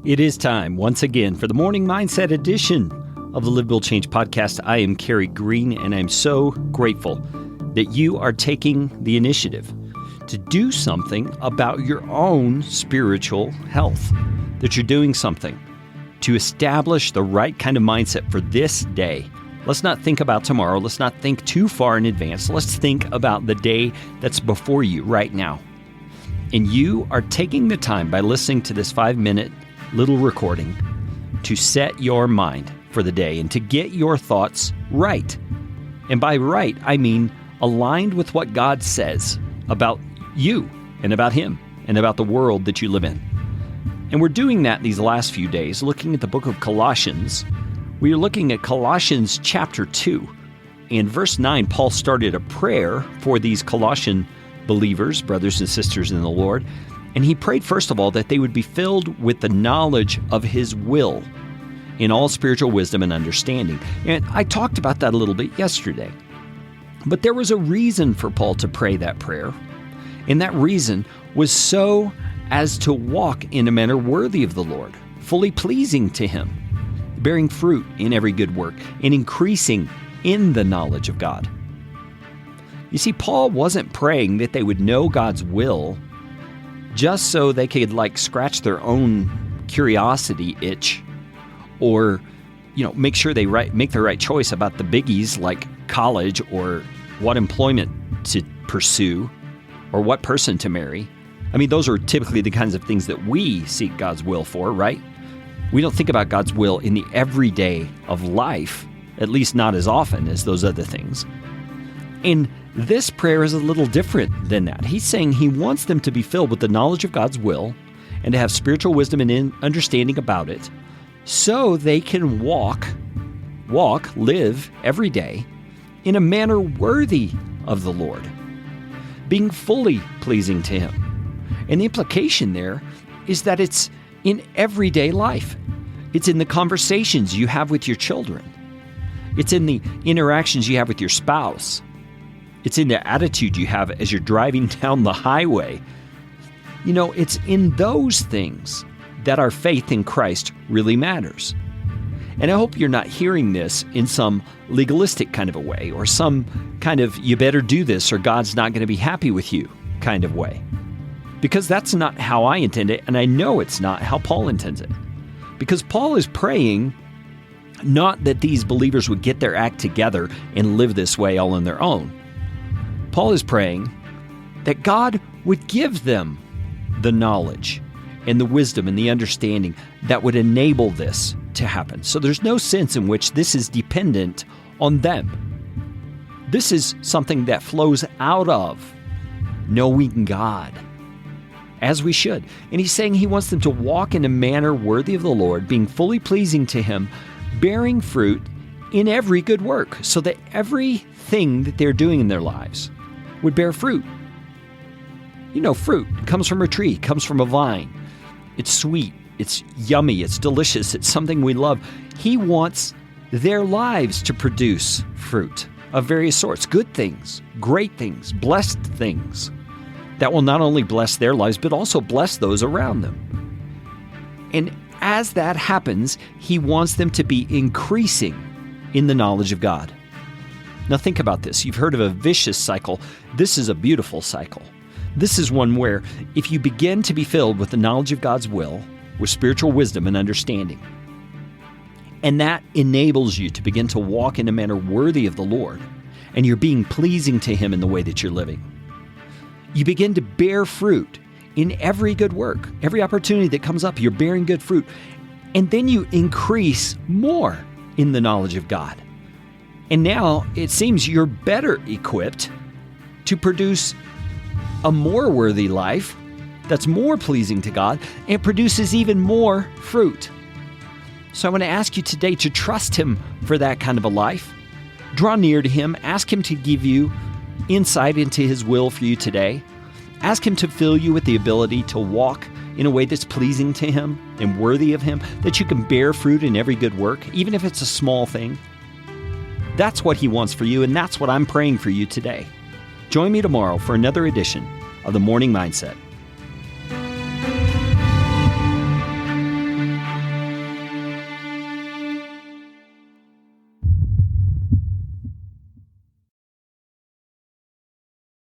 It is time once again for the Morning Mindset edition of the Live, Build, Change podcast. I am Carey Green, and I'm so grateful that you are taking the initiative to do something about your own spiritual health, that you're doing something to establish the right kind of mindset for this day. Let's not think about tomorrow. Let's not think too far in advance. Let's think about the day that's before you right now. And you are taking the time by listening to this 5-minute little recording to set your mind for the day and to get your thoughts right. And by right, I mean aligned with what God says about you and about Him and about the world that you live in. And we're doing that these last few days, looking at the book of Colossians. We are looking at Colossians chapter 2. In verse 9, Paul started a prayer for these Colossian believers, brothers and sisters in the Lord. And he prayed, first of all, that they would be filled with the knowledge of His will in all spiritual wisdom and understanding. And I talked about that a little bit yesterday. But there was a reason for Paul to pray that prayer. And that reason was so as to walk in a manner worthy of the Lord, fully pleasing to Him, bearing fruit in every good work, and increasing in the knowledge of God. You see, Paul wasn't praying that they would know God's will just so they could scratch their own curiosity itch or, make sure they make the right choice about the biggies like college or what employment to pursue or what person to marry. I mean, those are typically the kinds of things that we seek God's will for, right? We don't think about God's will in the everyday of life, at least not as often as those other things. And this prayer is a little different than that. He's saying he wants them to be filled with the knowledge of God's will and to have spiritual wisdom and understanding about it so they can live every day in a manner worthy of the Lord, being fully pleasing to Him. And the implication there is that it's in everyday life. It's in the conversations you have with your children. It's in the interactions you have with your spouse. It's in the attitude you have as you're driving down the highway. It's in those things that our faith in Christ really matters. And I hope you're not hearing this in some legalistic kind of a way or some kind of you better do this or God's not going to be happy with you kind of way. Because that's not how I intend it, and I know it's not how Paul intends it. Because Paul is praying not that these believers would get their act together and live this way all on their own. Paul is praying that God would give them the knowledge and the wisdom and the understanding that would enable this to happen. So there's no sense in which this is dependent on them. This is something that flows out of knowing God, as we should. And he's saying he wants them to walk in a manner worthy of the Lord, being fully pleasing to Him, bearing fruit in every good work, so that everything that they're doing in their lives would bear fruit. Fruit comes from a tree, comes from a vine. It's sweet, it's yummy, it's delicious, it's something we love. He wants their lives to produce fruit of various sorts, good things, great things, blessed things that will not only bless their lives, but also bless those around them. And as that happens, He wants them to be increasing in the knowledge of God. Now think about this. You've heard of a vicious cycle. This is a beautiful cycle. This is one where if you begin to be filled with the knowledge of God's will, with spiritual wisdom and understanding, and that enables you to begin to walk in a manner worthy of the Lord, and you're being pleasing to Him in the way that you're living, you begin to bear fruit in every good work. Every opportunity that comes up, you're bearing good fruit. And then you increase more in the knowledge of God. And now it seems you're better equipped to produce a more worthy life that's more pleasing to God and produces even more fruit. So I want to ask you today to trust Him for that kind of a life. Draw near to Him. Ask Him to give you insight into His will for you today. Ask Him to fill you with the ability to walk in a way that's pleasing to Him and worthy of Him, that you can bear fruit in every good work, even if it's a small thing. That's what He wants for you, and that's what I'm praying for you today. Join me tomorrow for another edition of the Morning Mindset.